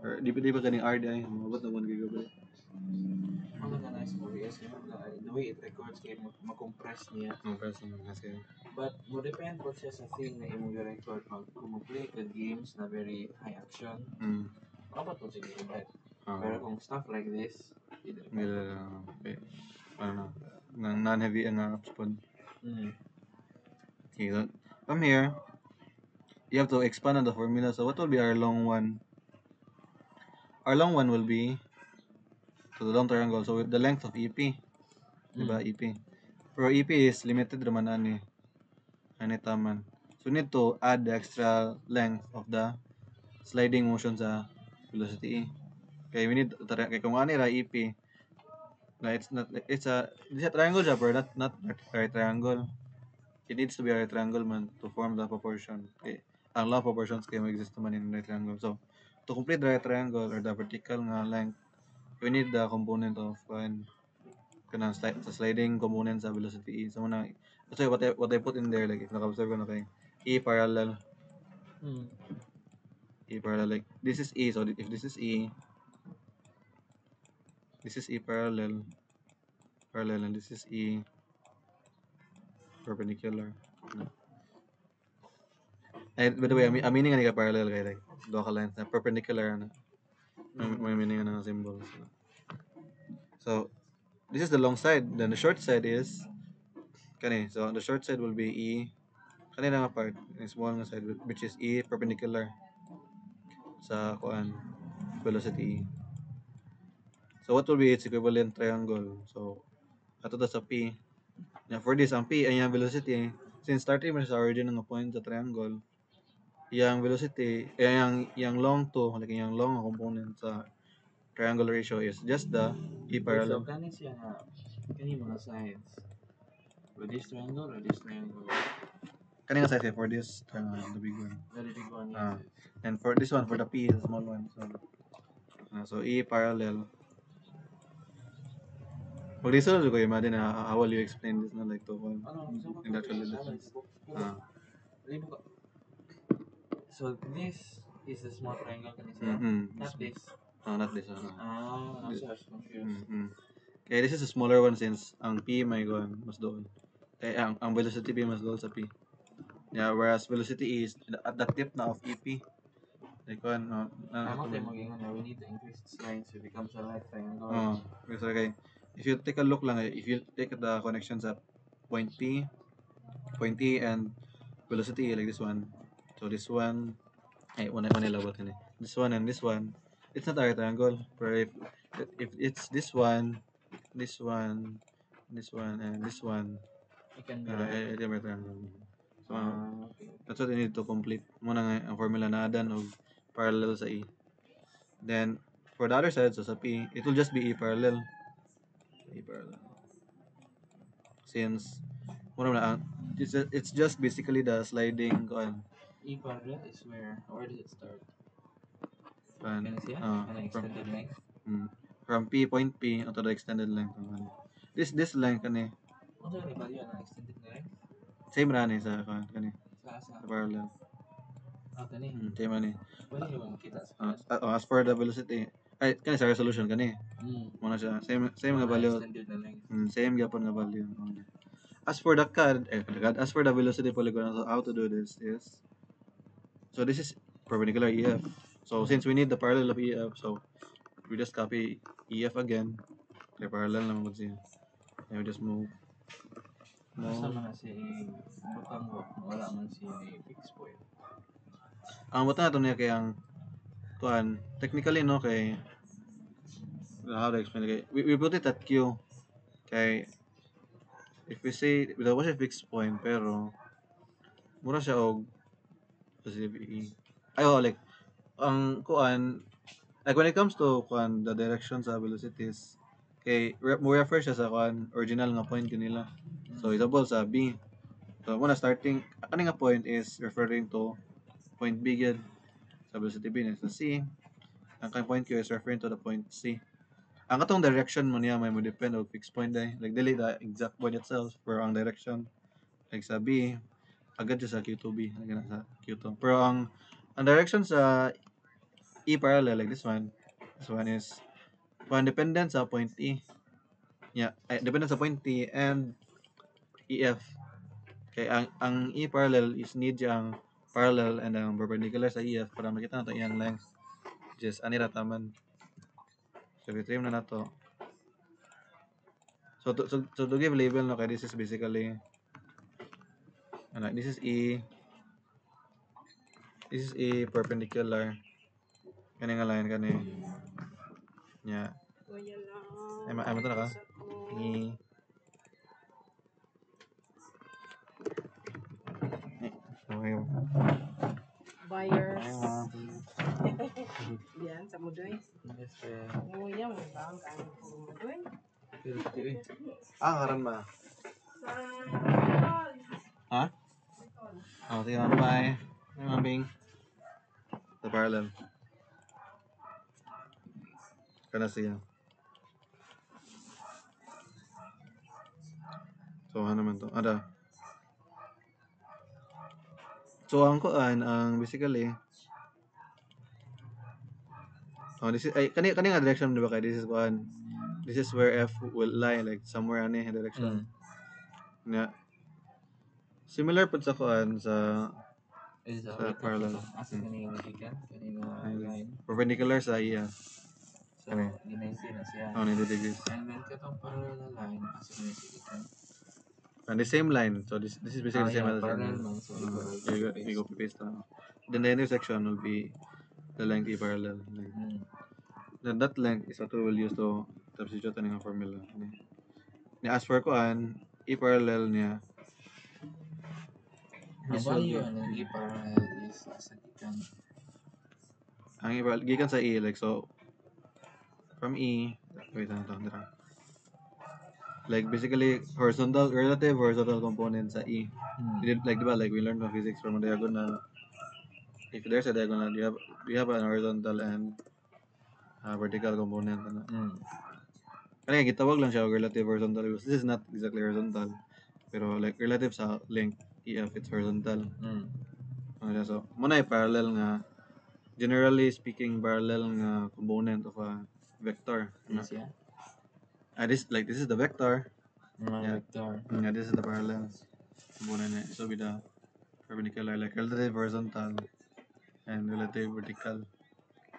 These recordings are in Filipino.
Or di ba ganing R di ay mabot naman gigabay. Ang nice movie is the way it records kay mag-compress niya. Compress naman kasi. But mo depend po siya sa thing na imong record kung mag-play ka games na very high action. Dapat po sige but pero kung stuff like this, okay. Ano non-heavy apps po. Okay, so from here, you have to expand on the formula. So what will be our long one? Our long one will be to the long triangle. So with the length of EP, diba EP? Pero EP is limited naman ani taman. So we need to add the extra length of the sliding motion sa velocity E. Okay, we need kay kung ani ra EP, na it's a triangle siya, pero not right triangle. It needs to be a right triangle man to form the proportion. Okay. Ang law of proportions kay mag-exist naman in right triangle. So to complete the right triangle or the vertical nga length, we need the component of kanang sliding component sa velocity E. So muna, that's why what I put in there, like if naka-observe ko na kay E parallel. E parallel, like this is E, so if this is E parallel, and this is E perpendicular. No. By the way, ang meaning nga parallel kay like duha ka lines na perpendicular na. May meaning ng symbols. So this is the long side. Then the short side is kani. So on the short side will be E. Kani nga part, yung small nga side which is E perpendicular sa kuan velocity E. So what will be its equivalent triangle? So ato ta sa P. Yeah, for this ang P ay yung velocity since starting mo sa origin ng point sa triangle. Yang velocity yang long to like yung long nga component sa triangle ratio is just the E parallel. So kani siya nga kani mga sides. For this triangle or this triangle? Kani nga size for this triangle, the big one. Very big one, yes. And for this one, for the P, the small one. So E parallel. Pag this one, ko imagine how will you explain this na like to one in that relation. So this is the small triangle kani siya. Not this. Not this one. I was confused. Okay, this is a smaller one since ang P may go mas doon. Ang velocity P mas doon sa P. Yeah, whereas velocity is at the tip na of EP. Like one, we need to increase its length so it becomes a right triangle. Okay. If you take a look lang, if you take the connections at point P, and velocity like this one. So this one, one ilabot yun eh. This one and this one, it's not a right triangle. But if it's this one, and this one, and this one, it can be right. it can be right triangle. So, that's what you need to complete. Muna nga ang formula na adan og parallel sa E. Then, for the other side, so sa P, it will just be E parallel. E parallel. Since, muna na, it's just basically the sliding on. E parallel is where does it start? Can you see an extended length? From P, point P, to the extended length. This length, kani. Ano yung value ng extended length? Same ra ni sa kani. Sa parallel. Kani? Same ani. Pwede nyo makita sa as for the velocity, kani sa resolution kani. Muna siya, same nga value. Extended na length. Same gyapon nga value. As for the as for the velocity polygon, how to do this is, so this is perpendicular EF. So since we need the parallel of EF, so we just copy EF again. Kaya parallel naman siya. And we just move. Basta man na si butang wala man si fixed point. Ang butang nato niya kay ang kuan technically no kay how to explain kay we put it at Q kay if we say without was a fixed point pero mura siya og positive E. Like ang kuan like when it comes to kuan the direction sa velocities kay mo refer siya sa kuan original nga point nila. So example sa B. So muna starting kani nga point is referring to point B gyud sa velocity B sa C. Ang kay point Q is referring to the point C. Ang katong direction mo niya may mo depend og fixed point day. Like dili the exact point itself pero ang direction like sa B agad siya sa Q2B sa Q2. Pero ang direction sa E parallel like this one. This one is one dependent sa point E. Yeah, dependent sa point T and EF. Okay, ang E parallel is need ang parallel and ang perpendicular sa EF para makita nato iyang length. Just ani ra taman. So trim na nato. So to give label no kay this is basically this is E. This is A perpendicular. Kani nga line kani. Yeah. Ay mo to na ka? E. Okay. Buyers. Yan, sa Mudoy. Yes, sir. Oo, yan. Magbaang ka ng Mudoy. Karan ba? Ha? Oh, sige, bye. Ay, mambing. The parallel. Kana siya. So, ano naman to? Ada. So, ang basically, this is, kani nga direction, di ba kay? This is where F will lie, like, somewhere ano direction. Yeah. Similar po sa sa parallel. Asa kanina gikan? Kanina line. Perpendicular sa iya. So, ginaisi na siya. 90 degrees. And then katong parallel na line, asa kanina gikan? And the same line. So this is basically the same as the parallel line. man. So, You go paste na. Then the intersection will be the length E parallel. Then that length is what we will use to substitute ang formula. As for E parallel niya. Ang value ng E parallel is asa gikan? Ang E parallel, gikan sa E, like so, from E, wait lang ito, like basically relative horizontal component sa E. Like diba, like we learned from physics from a diagonal. If there's a diagonal, you have an horizontal and vertical component. Kaya gitawag lang siya relative horizontal because this is not exactly horizontal. Pero like relative sa length EF, it's horizontal. So, muna parallel nga, generally speaking, parallel nga component of a vector. Yes, yeah. This is the vector. Vector. Yeah, this is the parallel component. So with the perpendicular, like relative horizontal and relative vertical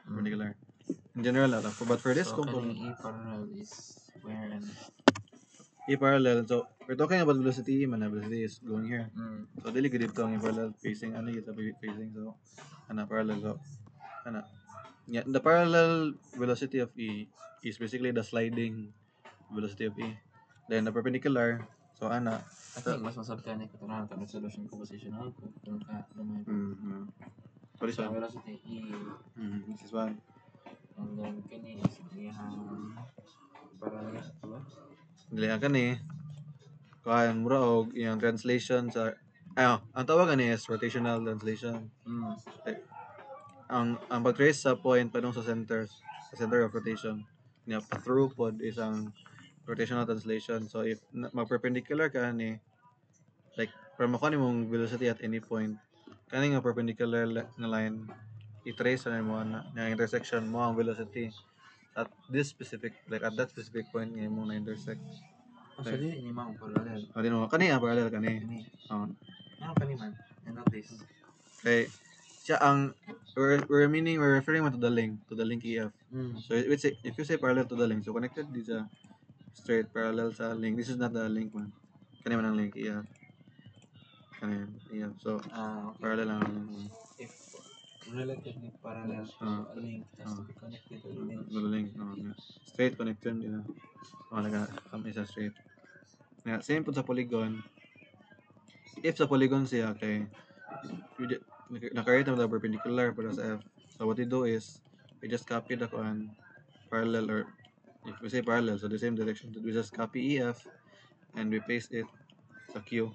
perpendicular. In general, but for this component, E parallel is where and E parallel. So we're talking about velocity. Velocity is going here. So dili gid dito ang E parallel facing facing. So parallel. So yeah, the parallel velocity of E is basically the sliding velocity of E. Then the perpendicular. So I think mas masabtan ni katunayan ka solution compositional ko kung ka naman. So this one. Velocity E. This is one. And then kini is parallel ito ba? Dili kani. Kuan mura og yung translation sa ang tawag ani is rotational translation. Ang pag-trace sa point padung sa center of rotation. Through pod is ang rotational translation. So if mag-perpendicular ka ni like para makuha nimong velocity at any point, kani nga perpendicular na line i-trace na mo na intersection mo ang velocity at this specific at that specific point nga mo na intersect. So di ni mang parallel. Di mo kani parallel kani. Ano kani man? And not this. Okay. Siya ang we're referring to the link EF. So if you say parallel to the link, so connected di sa straight parallel sa link. This is not the link man. Kani man ang link EF. Kani EF. So parallel lang. If relatively parallel to a link has to be connected to the link. Straight connection din. Kami sa straight. Same po sa polygon. If sa polygon siya kay nakarate naman the perpendicular para sa F. So what we do is we just copy the parallel, or if we say parallel, so the same direction, we just copy EF and we paste it sa Q.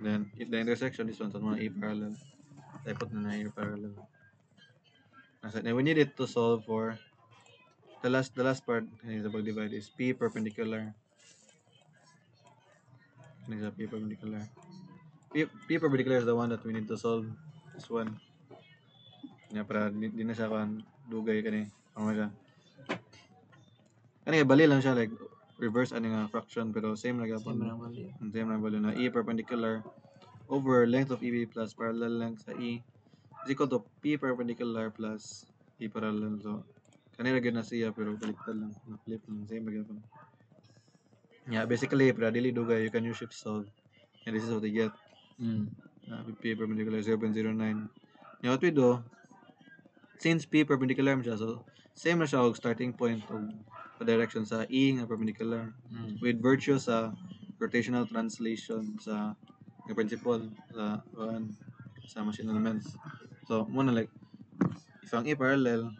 Then if the intersection is one, so E parallel. I put na E parallel. Now we need it to solve for the last part is the divide is P perpendicular. P perpendicular. P perpendicular is the one that we need to solve. This one. Nya para di na siya kan dugay kani. Ano siya? Kani bali lang siya like reverse ani nga fraction pero same lang Same gyapon. lang value. Same lang value na e perpendicular over length of EB plus parallel length sa E is equal to P perpendicular plus E parallel. So, kanina gyud na siya pero baliktad lang. Na-flip lang. Same lang gyapon. Yeah, basically, para dili dugay, you can use shift solve. And this is what you get. P perpendicular 0.09. Now, what we do, since P perpendicular mo siya, so same na siya og starting point og direction sa E nga perpendicular with virtue sa rotational translation sa nga principle sa machine elements. So, muna like if ang E parallel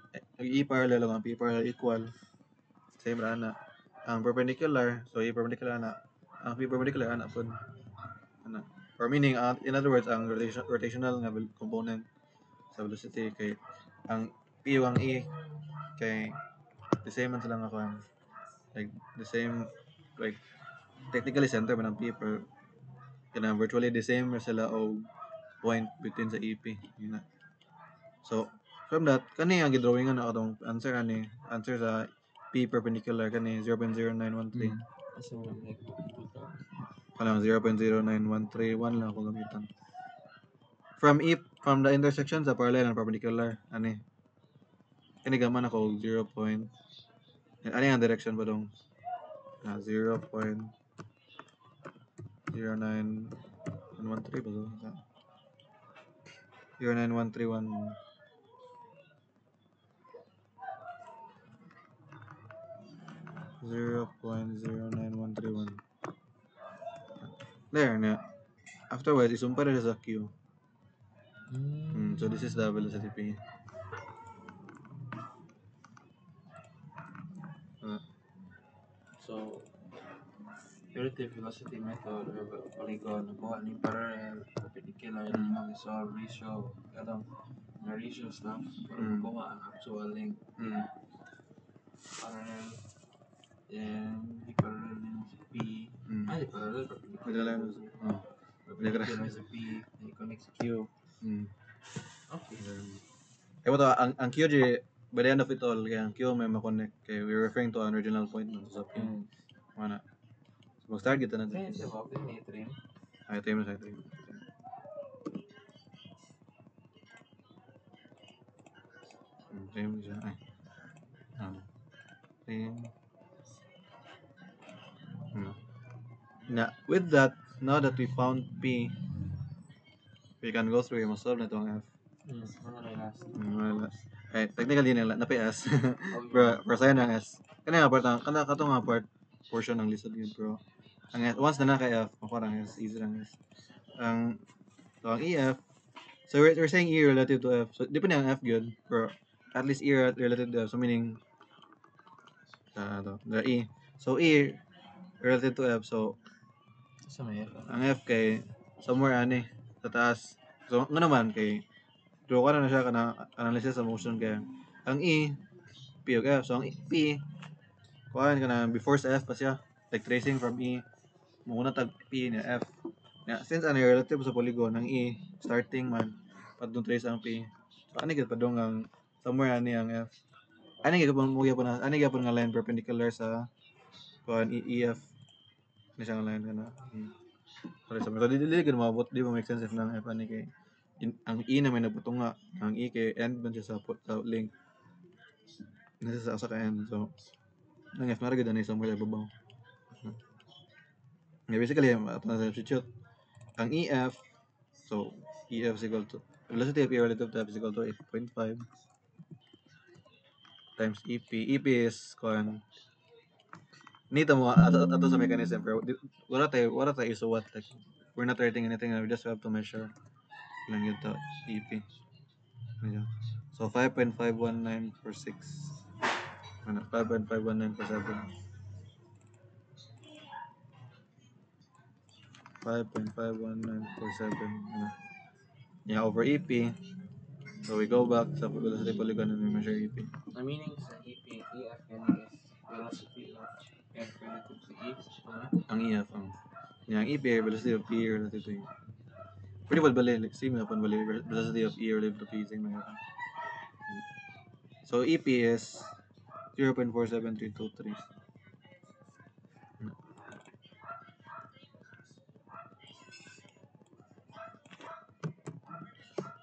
o ang P parallel equal same ra na ang perpendicular, so E perpendicular na ang P perpendicular ana pud ana or meaning in other words ang rotational nga component sa velocity kay ang P ug ang E kay the same man sila nga kuan like the same like technically center man ang P pero kana virtually the same ra sila og point between sa EP yun na. So from that kani ang gidrawingan na atong answer sa P perpendicular kani 0.0913 Kasi mo like kanang 0.09131 lang ako gamitan from the intersection sa parallel and perpendicular ani kani gaman ako 0. Ano yung direction ba dong? 0.09113 ba to? 09131 0.09131 there na afterwards isumpa na sa Q. So this is the velocity P. So, relative velocity method or polygon, nakuha ni parallel, perpendicular, ni mga solve ratio, ganun, na ratio stuff, para makuha ang actual length. Parallel, then, di parallel din sa P, di parallel, perpendicular sa P, then connect sa Q. Okay. Kaya ito, ang Q by the end of it all, kaya ang Q may makonect. Kaya we're referring to an original point no, sa P. Mana. So, mag-start kita na Kaya dito. siya ba? Kaya may trim. Ay, trim na sa trim. Trim siya. Ay. Trim. Now, with that, now that we found P, we can go through yung solve na itong F. Last. Eh, technically nila na PS. Bro, sa'yo ng S. Kanina nga part, kato nga part portion ng lisod yun, bro. Ang S, once na ka F, makuha ang S, easy lang S. Ang EF, so we're saying E relative to F. So, di pa niya ang F good, bro. At least E relative to F. So, meaning, the E. So, E relative to F. So, ang F kay somewhere sa taas. So, nga naman kay draw ka na siya analysis sa motion kaya ang E P ug F. So ang P kuhaan ka na before sa F pa siya like tracing from E muna tag P niya F. Since relative sa polygon ang E starting man padung trace ang P. So ani gid padung ang somewhere ang F. Ani gid mo gyapon nga line perpendicular sa kuhaan EF ni siya nga line kana. Sorry, so dili gid maabot di mo make sense if nang F ani kay ang E na may nagputong nga ang E kay end man siya sa link nasa sa end so nang F na gid ani somewhere sa babaw basically ato na substitute ang EF so EF is equal to velocity of E relative to F is equal to 8.5 times EP is nito mo ato sa mechanism pero wala tayo isuwat like we're not writing anything we just have to measure lang yun to EP. So 5.51946. 5.51947. 5.51947. Yeah, over EP. So we go back sa velocity polygon and we measure EP. The meaning sa EP, EF yan is velocity of F relative to E. Ang EF, ang EP velocity of E relative to E. Pwede ba bali? Same na po bali velocity of E relative to P. Same na po. So EP is 0.47323.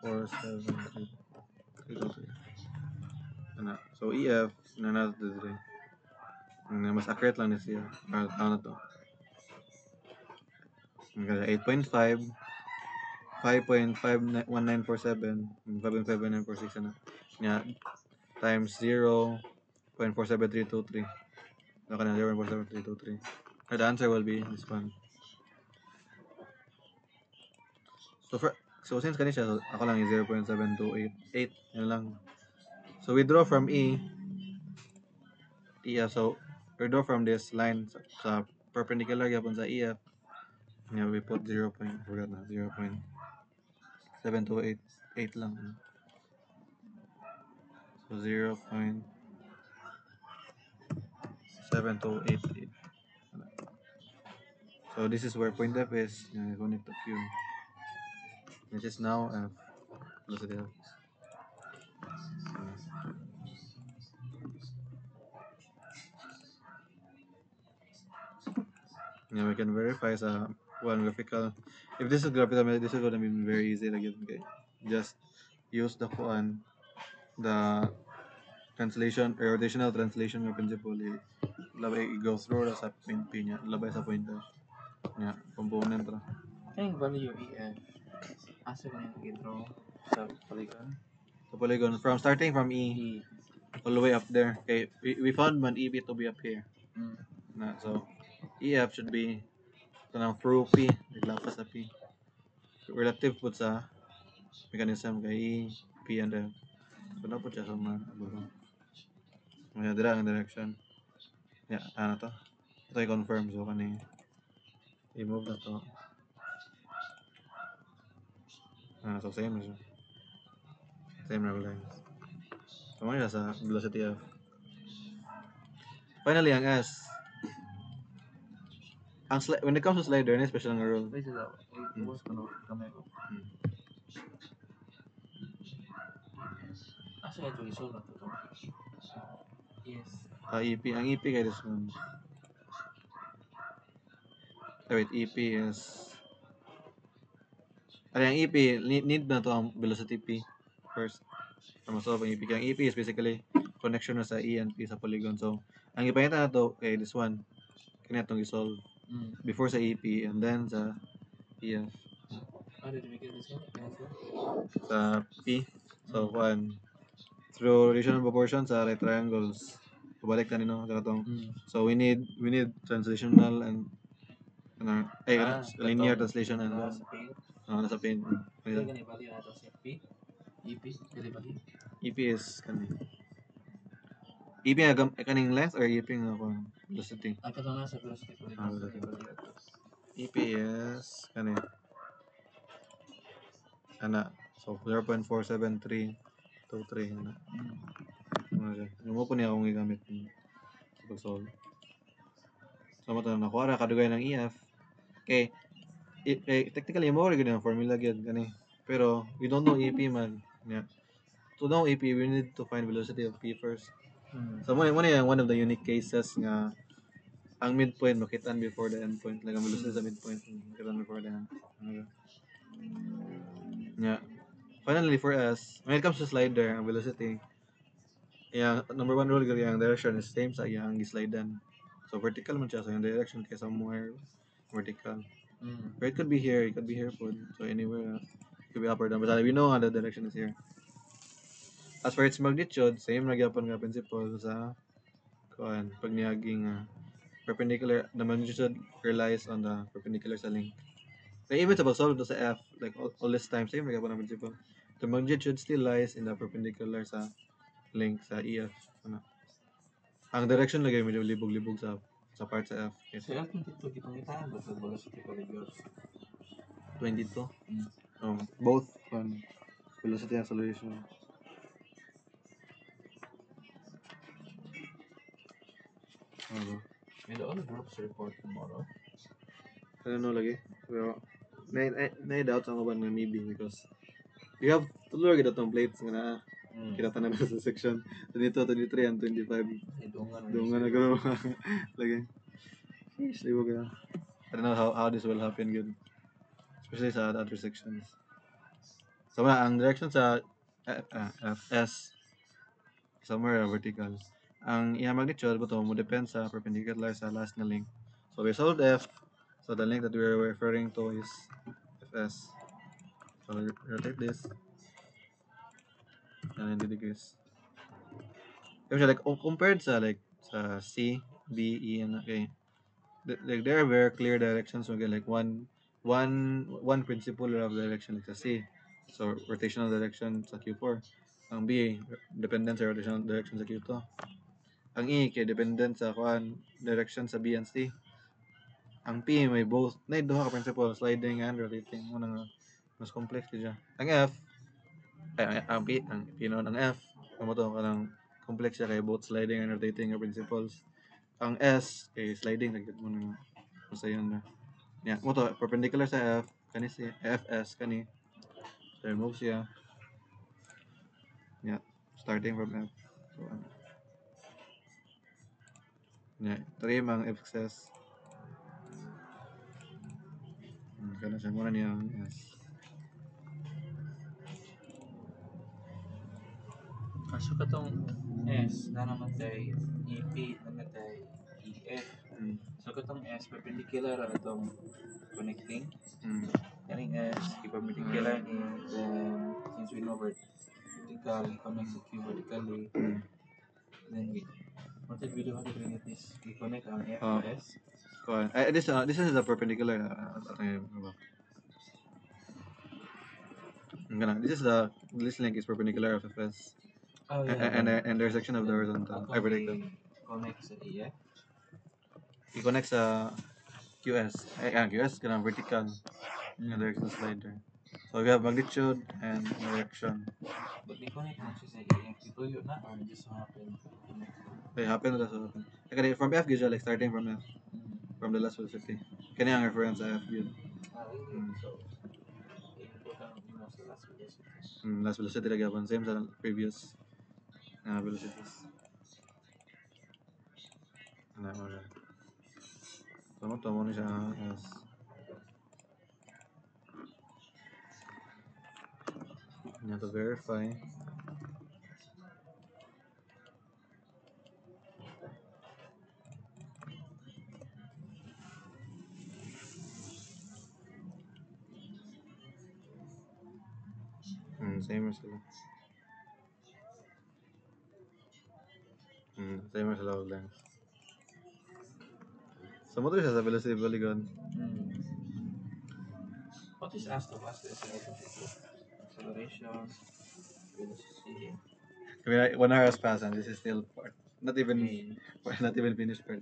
47323. Ano. So EF na natin dito. Mas accurate lang na siya. Ano to? 8.5, 5.51947, 5.51946 ano. Nga times 0.47323. Baka na 0.47323. The answer will be this one. So since kanina siya, ako lang yung 0.7288. Yan lang. So we draw from EF. So we draw from this line sa perpendicular yapon sa EF. Yeah, we put 0.7288 lang. So 0.7288. So this is where point F is. Connect to Q. Which is now F. Velocity F. Yeah, we can verify sa one graphical. If this is graphical, this is gonna be very easy to get. Okay? Just use the the translation, rotational translation ng principle. Labay i-go through sa point P niya. Labay sa point F. Yeah, component ra. Kaya yung value EF. Asa ko yung i-draw sa polygon? So polygon starting from E E. all the way up there. Okay, we found man EB to be up here. So EF should be through P, naglapas sa P. Relative po sa mechanism kay E, P and F. So na po siya sa mga Kaya dira ang direction. Yeah, ano to? Ito i-confirm. So kani i-move na to. So same na siya. Same na lines. So mga siya sa velocity F. Finally, ang S. When it comes to slider, na special nga rule. This is a iwas ko no kamay ko. Asa ito isolve na to? Yes. EP. Ang EP kay this one. Wait, EP is... ang EP, need na to ang velocity P first. Para masolve ang EP. Ang EP is basically connection na sa E and P sa polygon. So, ang ipakita na to kay this one. Kaya itong isolve. Before sa EP and then sa EF. How did we get this one? Sa P. So, through rational proportion sa right triangles. Pabalik na nino sa katong. So we need translational and linear translation and Sa paint. nasa paint. Kaya ganyan value nato sa P. EP. Kaya value. EP is EP nga kaning length or EP nga velocity. Ang katong nasa velocity polygon. Velocity. EP is so 0.47323 mo po niya akong gigamit sa pag-solve. So mo to nakuha ra kadugay ng EF. Okay. Technically mo rin ang formula gyud kani. Pero we don't know EP man. Yeah. To know EP, we need to find velocity of P first. So mo yung one of the unique cases nga ang midpoint makitaan before the endpoint. Like ang velocity sa midpoint makitaan before the end. Yeah. Finally for us, when it comes to slider, ang velocity, number one rule yung direction is same sa iyang gi-slidean. So vertical man siya, so yung direction kay somewhere vertical. Or it could be here po. So anywhere, it could be up or down. But we know nga the direction is here. As for its magnitude, same na gyapon nga principle sa pag niyaging perpendicular, the magnitude relies on the perpendicular sa link. Like even sa pag-solve to sa F, like all this time, same na gyapon ang principle. The magnitude still lies in the perpendicular sa link sa EF. Ang direction lagay medyo libog-libog sa part sa F. So F dito kitang itaan ba sa velocity polygon? 22. Both velocity and acceleration. Will all groups report tomorrow? I don't know lagi. Pero na-doubt ang uban nga maybe because we have to look at the plates nga na Kita tanan sa section 22, 23, and 25. Idungan Doon nga nagkaroon lagi. Sheesh, libo ka. I don't know how this will happen good. Especially sa other sections. So, ang direction sa S, somewhere vertical. Ang iyang magnitude buto mo depend sa perpendicular sa last na link. So, we solved F. So, the link that we are referring to is Fs. So, rotate this. 90 degrees. Kasi like compared sa like sa C, B, E, and okay, like there are very clear directions. Okay, like one principle of direction like sa C. So rotational direction sa Q4. Ang B, dependent sa rotational direction sa Q2. Ang E, kay dependent sa direction sa B and C. Ang P, may both, na duha ka principle, sliding and rotating. Mo nga mas complex ka dyan. Ang F, ang P noon, ang F, ang to ka ng complex siya kay both sliding and rotating nga principles. Ang S, kay sliding, nagdit mo na masayon na. Yeah, mo to, perpendicular sa F, kani si FS, kani. So, remove siya. Yeah, starting from F. So, yeah, trim ang F's. Kana siya, muna niya ang S. Kaso katong S na namatay, EP namatay, EF. So katong S perpendicular ra itong connecting. Kaning S perpendicular ni then since we know vertical connect sa Q vertically. Then what did we do? How did we get this? We connect ang F to S. This is the perpendicular. This link is perpendicular of Fs. Oh yeah. And the intersection of the horizontal. How we connect sa EF? You connect sa QS. QS kanang vertical. Yung direction slider. So we have magnitude and direction. But they connect na siya sa EF. Ituyo na or just happen? They happen na sa happen. Kaya from F gid like starting from F. From the last velocity. Kani ang reference sa F gid. So sa last velocity. Last velocity lagi apon same sa previous velocities. Ana ora. So mo ni siya as you have to verify. Same as sila. Same as sila length. So mo to siya sa velocity polygon. What is asked of us is acceleration, velocity. I mean, 1 hour has passed and this is still part. Not even finished part.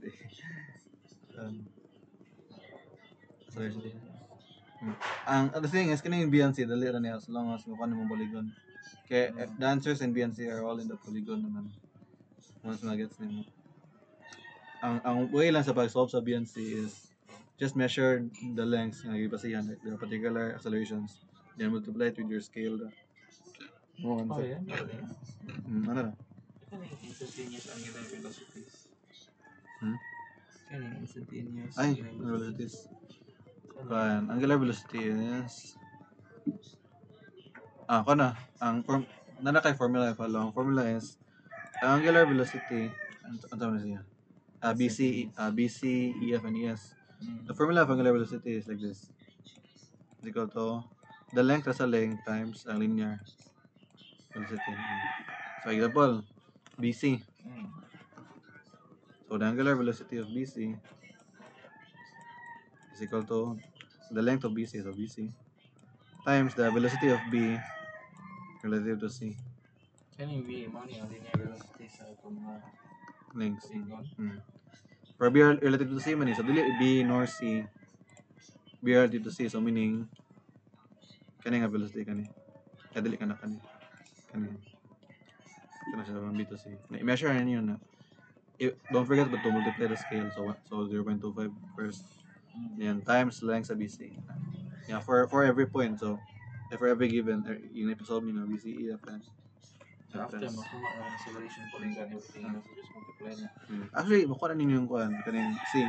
The thing is, kaning BNC dali ra niya as long as mo mo polygon. Kaya the answers in BNC are all in the polygon naman. Once magets nimo. Ang way lang sa pag-solve sa BNC is just measure the lengths nga gibasihan like the particular accelerations. Then multiply it with your scale. Oh yeah. Ano na? Kaning instantaneous angular velocities. Kaning instantaneous Angular velocities. Angular velocity is ang kay formula follow. Ang formula is angular velocity ano na siya? BC, EF, and ES. The formula of angular velocity is like this. It's equal to the length as a length times ang linear velocity. So example, BC. So the angular velocity of BC is equal to the length of BC, so BC, times the velocity of B relative to C. Kaning V mo ni ang linear velocity sa itong Lengths. polygon. For B relative to C man so dili B nor C. B relative to C, so meaning kani nga velocity kani. Kaya dili kana kani. Kani siya from B to C. I-measure na niyo na. Don't forget to multiply the scale. So 0.25 first. Yan times length sa BC. Yeah, for every point. So for every given, yung episode niyo BC, EF, After mo, kung mga acceleration po rin ganyan, tingin sa just multiply na. Actually, makuha na ninyo yung kuan kaning C.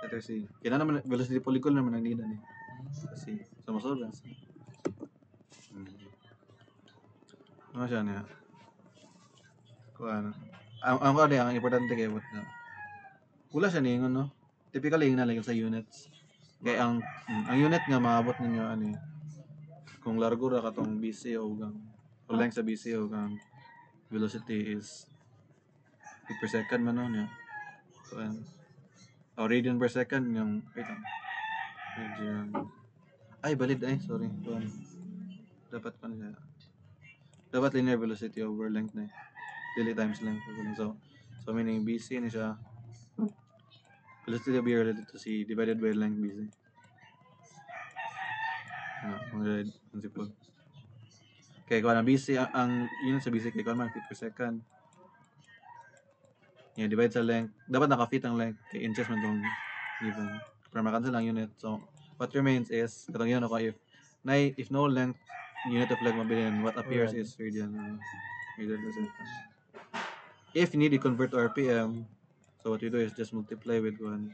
Letter C. Kaya naman velocity polygon naman ang nila ni. C. So masolve yan C. Ano siya niya? Kuan. Ang kuan ang importante kay what na. Wala siya ningon no. Typically yung nalagay sa units. Kaya ang unit nga maabot ninyo ano eh, kung largo ra katong BC o gang o length sa BC o gang velocity is feet per second man no niya. Kuan. O radian per second yung wait lang. Radian. Ay balid ay sorry. Kuan. Dapat pa siya. Dapat linear velocity over length na. Daily times length. So meaning BC ni siya. Velocity will be related to C divided by length BC. Ang principle. Okay, kung ang BC, ang unit sa BC, kaya kung man feet per second. Yeah, divide sa length. Dapat naka-fit ang length. Kaya inches man itong given. Para makancel ang unit. So, what remains is, katong yun ako, if no length, unit of length mabilin, what appears is radian. Radian per second. If you need to convert to RPM, so what you do is just multiply with 60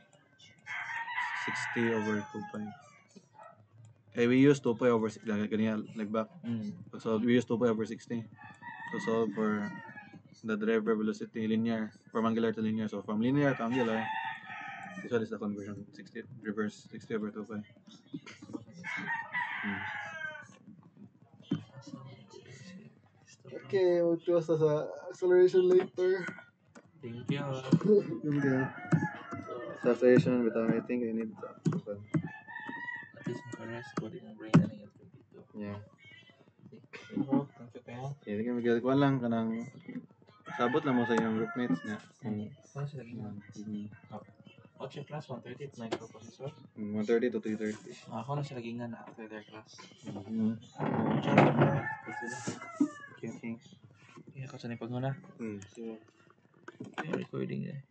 over 2 pi. Okay, we use 2 pi over 60, ganyan, like back. So we use 2 pi over 60 to solve for the derivative velocity linear, from angular to linear. So from linear to angular, this one is the conversion, 60 reverse 60 over 2 pi. Okay, we'll sa acceleration later. Thank you. Okay. Sa acceleration, but I think I need to. At least makarest ko din yung brain na yung dito. Yeah. Thank you kayo. Yeah, tingnan mo ko lang kanang sabot lang mo sa inyong groupmates niya. Ano sila ginawa? What's your class? 130 to 9 processor? 130 to 330. Ako na sila gingan after their class. Okay. Iya, ako sa nipag mo na. So, Recording eh.